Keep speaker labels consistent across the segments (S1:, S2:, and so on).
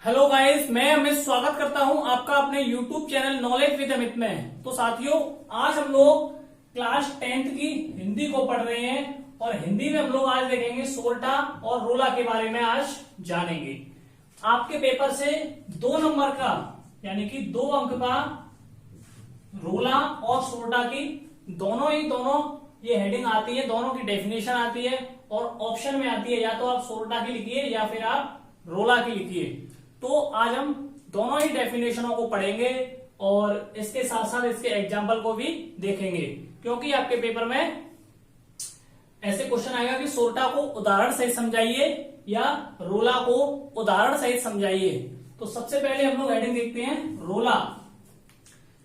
S1: Hello guys, मैं अमित स्वागत करता हूं आपका अपने YouTube channel knowledge with Amit में। तो साथियों, आज हम लोग क्लास 10th की हिंदी को पढ़ रहे हैं और हिंदी में हम लोग आज देखेंगे सोरठा और रोला के बारे में आज जानेंगे। आपके पेपर से 2 नंबर का यानी कि 2 अंक का रोला और सोरठा की दोनों ये हेडिंग आती है, दोनों की डेफिनेशन आती है और ऑप्शन में आती है या तो आप सोरठा की लिखिए या फिर आप रोला की लिखिए। तो आज हम दोनों ही डेफिनेशनों को पढ़ेंगे और इसके साथ साथ इसके एग्जाम्पल को भी देखेंगे, क्योंकि आपके पेपर में ऐसे क्वेश्चन आएगा कि सोरठा को उदाहरण सहित समझाइए या रोला को उदाहरण सहित समझाइए। तो सबसे पहले हम लोग हेडिंग देखते हैं रोला।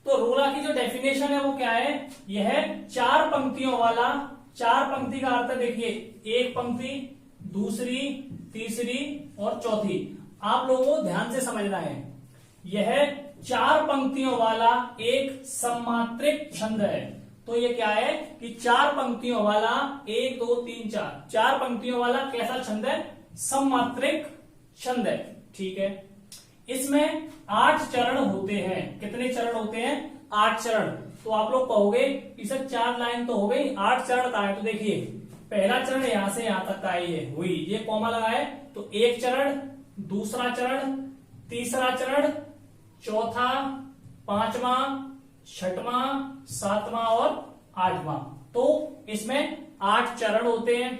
S1: तो रोला की जो डेफिनेशन है वो क्या है? यह है 4 पंक्तियों वाला। 4 पंक्ति का अर्थ देखिए, एक पंक्ति, दूसरी, तीसरी और चौथी। आप लोगों को ध्यान से समझना है, यह 4 पंक्तियों वाला एक सम्मात्रिक छंद है। तो ये क्या है कि 4 पंक्तियों वाला 1 2 3 4 4 पंक्तियों वाला कैसा छंद है? सम्मात्रिक छंद है। ठीक है, इसमें 8 चरण होते हैं। कितने चरण होते हैं? 8 चरण। तो आप लोग कहोगे कि सर 4 लाइन तो हो गई, 8 चरण का है। तो देखिए, पहला चरण यहां से यहां तक का है, हुई, ये कॉमा लगा है तो 1 चरण, दूसरा चरण, तीसरा चरण, चौथा, 5वां, 6वां, 7वां और 8वां। तो इसमें 8 चरण होते हैं।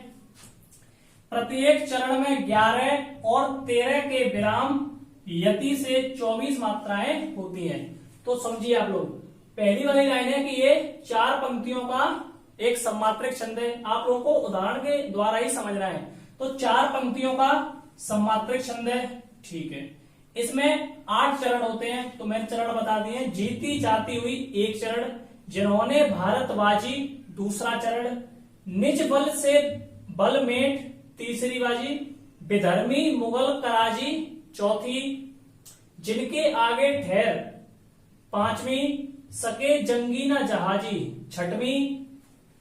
S1: प्रत्येक चरण में 11 और 13 के विराम यति से 24 मात्राएं होती हैं। तो समझिए आप लोग, पहली वाली लाइन है कि ये 4 पंक्तियों का एक सम्मात्रिक छंद है। आप लोगों को उदाहरण के द्वारा ही समझना है। तो 4 पंक्तियों का सम्मात्रिक छंद है। ठीक है, इसमें 8 चरण होते हैं। तो मैंने चरण बता दिए। जीती जाती हुई 1 चरण, जिन्होंने भारत बाजी दूसरा चरण, निज बल से बलमेट तीसरी बाजी, विधर्मी मुगल कराजी चौथी, जिनके आगे ठहर 5वीं, सके जंगी न जहाजी 6वीं,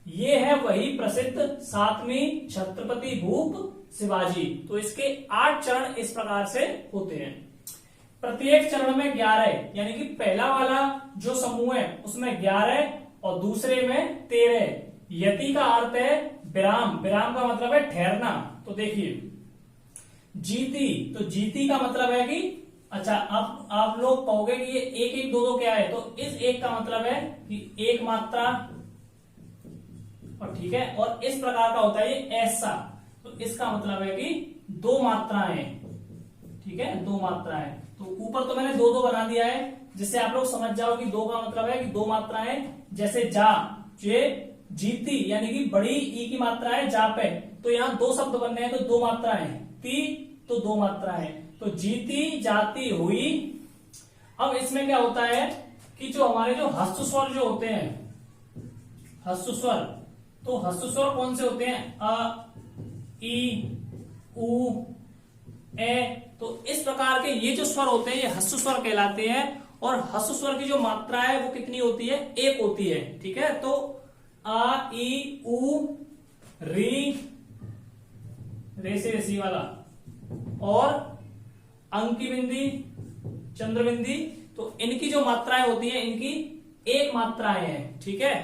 S1: ये है वही प्रसिद्ध 7वीं, छत्रपति भूप शिवाजी। तो इसके 8 चरण इस प्रकार से होते हैं। प्रत्येक चरण में 11, यानी कि पहला वाला जो समूह है उसमें 11 और दूसरे में 13। यति का अर्थ है विराम। विराम का मतलब है ठहरना। तो देखिए, जीती, तो जीती का मतलब है कि अच्छा, अब आप लोग कहोगे कि ये 1 1 2 2 क्या है? तो इस 1 का मतलब है कि 1 मात्रा, और ठीक है, और इस प्रकार का होता है ये ऐसा। तो इसका मतलब है कि 2 मात्राएं। ठीक है, 2 मात्राएं। तो ऊपर तो मैंने 2 2 बना दिया है, जिससे आप लोग समझ जाओ कि 2 का मतलब है कि 2 मात्राएं। जैसे जा, ये जीती यानी कि बड़ी ई की मात्रा है जा पे, तो यहां 2 शब्द बनने हैं तो 2 मात्राएं। ती तो 2 मात्राएं। तो जीती जाती हुई। अब इसमें क्या होता है कि जो हमारे जो हस्त स्वर जो होते हैं, हस्त स्वर, तो हस्त स्वर कौन से होते हैं? अ, ई, उ, ए। तो इस प्रकार के ये जो स्वर होते हैं ये हस्त स्वर कहलाते हैं। और हस्त स्वर की जो मात्रा है वो कितनी होती है? 1 होती है। ठीक है, तो आ, ई, उ, री, रे से सी वाला, और अंकी बिंदी, चंद्र बिंदी। तो इनकी जो मात्राएं होती है, इनकी 1 मात्राएं हैं। ठीक है,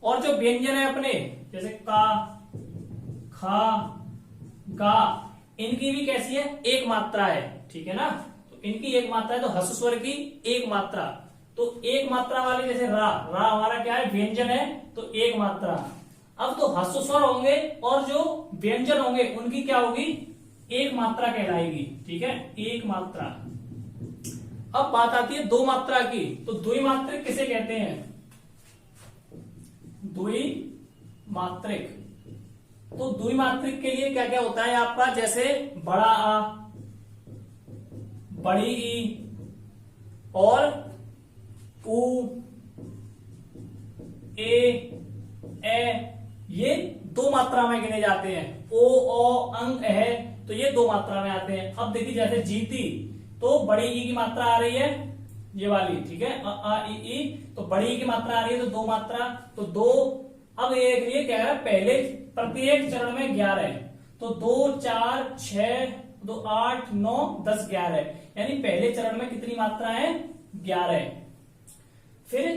S1: और जो व्यंजन है अपने, जैसे का, खा, गा, इनकी भी कैसी है? 1 मात्रा है। ठीक है ना, तो इनकी 1 मात्रा है। तो हस्त स्वर की 1 मात्रा। तो 1 मात्रा वाले जैसे रा, रा हमारा क्या है? व्यंजन है, तो 1 मात्रा। अब तो हस्त स्वर होंगे और जो व्यंजन होंगे उनकी क्या होगी? 1 मात्रा कहलाएगी। ठीक है, 1 मात्रा। अब बात आती है 2 मात्रा की। तो द्विमात्रिक किसे कहते हैं? द्विमात्रिक। तो द्विमात्रिक के लिए क्या क्या होता है आपका? जैसे बड़ा आ, बड़ी ई और उ, ए, ये 2 मात्रा में गिने जाते हैं। ओ, अंग है, तो ये 2 मात्रा में आते हैं। अब देखिए, जैसे जीती, तो बड़ी ई की मात्रा आ रही है, ये वाली। ठीक है, अ, ई, तो बड़ी ई की मात्रा आ रही है, तो 2 मात्रा, तो 2। अब ये देखिए क्या है, पहले प्रत्येक चरण में 11, तो 2 4 6 2 8 9 10 11, यानी पहले चरण में कितनी मात्रा है? 11। फिर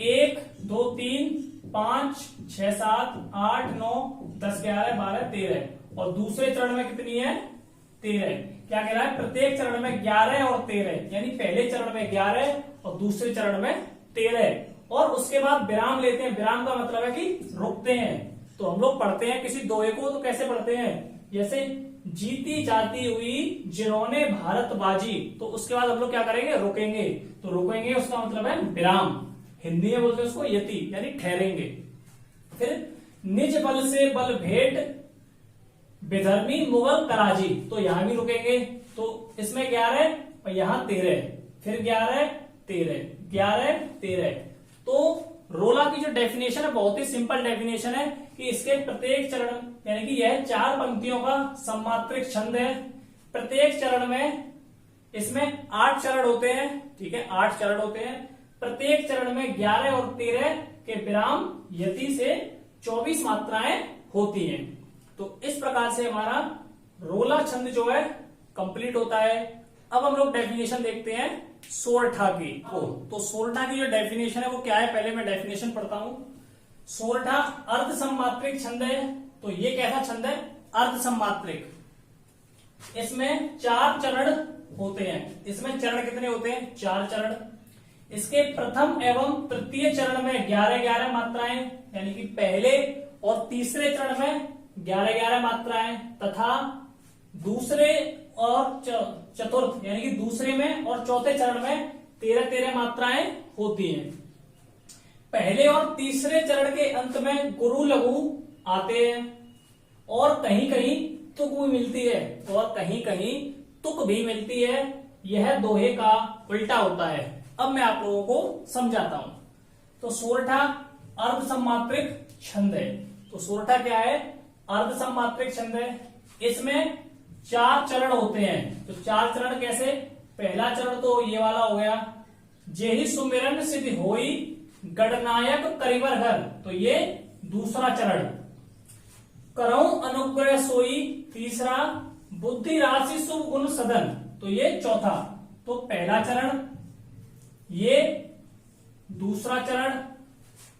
S1: 1 2 3 5 6 7 8 9 10 11 12 13 और दूसरे चरण में कितनी है? 13। क्या कह रहा है? प्रत्येक चरण में 11 और 13, यानी पहले चरण में 11 और दूसरे चरण में 13 और उसके बाद विराम लेते हैं। विराम का मतलब है कि रुकते हैं। तो हम लोग पढ़ते हैं किसी दोहे को तो कैसे पढ़ते हैं? जैसे जीती जाती हुई जिन्होंने भारत बाजी, तो उसके बाद हम लोग क्या करेंगे? रुकेंगे। तो रुकेंगे उसका मतलब है विराम, हिंदी में बोलते हैं उसको यति, यानी ठहरेंगे। फिर निज बल से बल भेंट बेधर्मी मुगल कराजी, तो यहां भी रुकेंगे। तो इसमें 11 और यहां 13, फिर 11 13 11 13। तो रोला की जो डेफिनेशन है बहुत ही सिंपल डेफिनेशन है कि इसके प्रत्येक चरण, यानी कि यह 4 पंक्तियों का सम्मात्रिक छंद है। प्रत्येक चरण में इसमें 8 चरण होते हैं, ठीक है, 8 चरण होते हैं। प्रत्येक चरण में 11 और 13 के विराम यति से 24 मात्राएं होती हैं। तो इस प्रकार से हमारा रोला छंद जो है कंप्लीट होता है। अब हम लोग डेफिनेशन देखते हैं सोरठा की। तो सोरठा की जो डेफिनेशन है वो क्या है? पहले मैं डेफिनेशन पढ़ता हूं। सोरठा अर्ध सम्मात्रिक छंद है। तो ये कैसा छंद है? अर्ध सम्मात्रिक। इसमें 4 चरण होते हैं। इसमें चरण कितने होते हैं? 4 चरण। इसके प्रथम एवं तृतीय चरण में 11-11 मात्राएं, यानी कि पहले और तीसरे चरण में 11-11 मात्राएं तथा दूसरे और चतुर्थ, यानी कि दूसरे में और चौथे चरण में 13-13 मात्राएं होती हैं। पहले और तीसरे चरण के अंत में गुरु लघु आते हैं और कहीं कहीं तुक भी मिलती है, और कहीं कहीं तुक भी मिलती है। यह दोहे का उल्टा होता है। अब मैं आप लोगों को समझाता हूं। तो सोरठा अर्ध सम्मात्रिक छंद है। तो सोरठा क्या है? अर्ध सम्मात्रिक छंद है। इसमें 4 चरण होते हैं। तो 4 चरण कैसे? पहला चरण तो ये वाला हो गया, जेहि सुमिरन सिद्ध होई गणनायक करिवर घर, तो ये दूसरा चरण। करऊं अनुग्रह सोई, तीसरा। बुद्धि राशि शुभ गुण सदन, तो ये चौथा। तो पहला चरण, ये दूसरा चरण,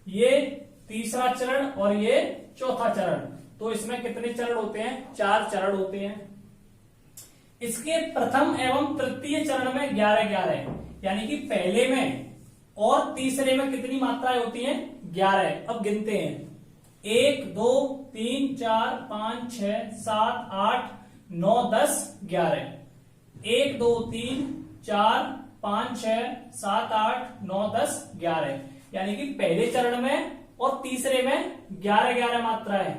S1: ये तीसरा चरण और ये चौथा चरण। तो इसमें कितने चरण होते हैं? 4 चरण होते हैं। इसके प्रथम एवं तृतीय चरण में 11-11, यानी कि पहले में और तीसरे में कितनी मात्राएं होती हैं? 11। अब गिनते हैं। 1 2 3 4 5 6 7 8 9 10 11। 1 2 3 4 5 6 7 8 9 10 11, यानी कि पहले चरण में और तीसरे में 11-11 मात्राएं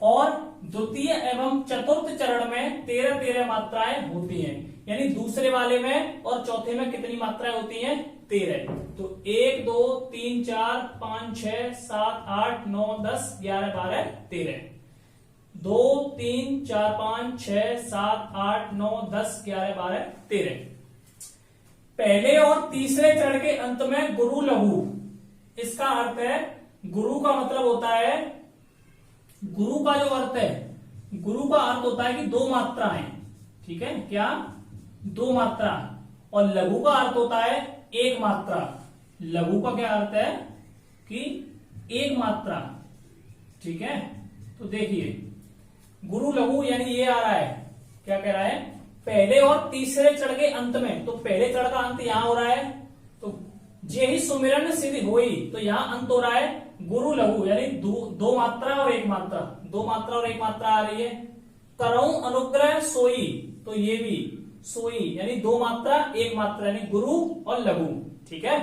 S1: और द्वितीय एवं चतुर्थ चरण में 13-13 मात्राएं होती हैं। यानी दूसरे वाले में और चौथे में कितनी मात्राएं होती हैं? 13। तो 1 2 3 4 5 6 7 8 9 10 11 12 13। 2 3 4 5 6 7 8 9 10 11 12 13। पहले और तीसरे चरण के अंत में गुरु लघु। इसका अर्थ है, गुरु का मतलब होता है, गुरु का जो अर्थ है, गुरु का अर्थ होता है कि 2 मात्राएं, ठीक है, क्या? 2 मात्रा। और लघु का अर्थ होता है 1 मात्रा। लघु का क्या अर्थ है? कि 1 मात्रा, ठीक है। तो देखिए, गुरु लघु यानी ये आ रहा है, क्या कह रहा है? पहले और तीसरे चरण के अंत में। तो पहले चरण का अंत यहां हो रहा है, तो जेहि सुमिरन सिद्ध होई, तो यहां अंत हो रहा है गुरु लघु, यानी 2 मात्रा और 1 मात्रा, 2 मात्रा और 1 मात्रा आ रही है। करऊं अनुग्रह सोई, तो ये भी सोई, यानी 2 मात्रा 1 मात्रा, यानी गुरु और लघु, ठीक है।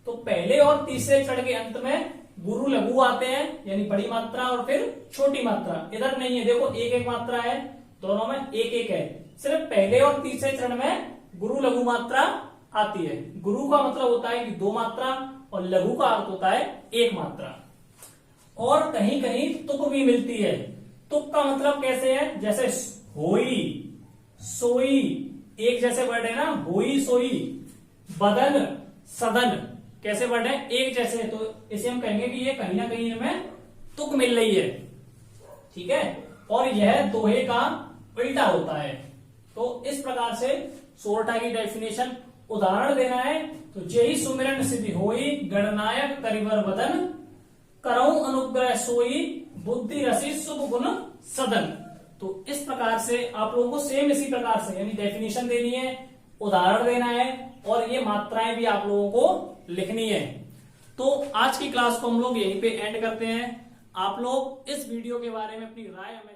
S1: तो पहले और तीसरे चरण के अंत में गुरु लघु आते हैं, यानी बड़ी मात्रा और फिर छोटी मात्रा। इधर नहीं है, देखो 1-1 मात्रा है, दोनों में 1-1 है। सिर्फ पहले और तीसरे चरण में गुरु लघु मात्रा आती है। गुरु का मतलब होता है कि 2 मात्रा और लघु का अर्थ होता है 1 मात्रा। और कहीं कहीं तुक भी मिलती है। तुक का मतलब कैसे है? जैसे होई, सोई, एक जैसे वर्ड है ना, होई सोई। बदन, सदन, कैसे वर्ड है? एक जैसे। तो इसे हम कहेंगे कि ये कहीं ना कहीं इनमें तुक मिल रही है, ठीक है। और यह दोहे का उल्टा होता है। तो इस प्रकार से सोरठा की डेफिनेशन उदाहरण देना है। तो जेहि सुमिरन सिद्धि होई, गणनायक करिवर वदन, करऊं अनुग्रह सोई, बुद्धि रसी शुभ गुण सदन। तो इस प्रकार से आप लोगों को सेम इसी प्रकार से यानी डेफिनेशन देनी है, उदाहरण देना है और ये मात्राएं भी आप लोगों को लिखनी है। तो आज की क्लास को हम लोग यहीं पे एंड करते हैं। आप लोग इस वीडियो के बारे में अपनी राय हमें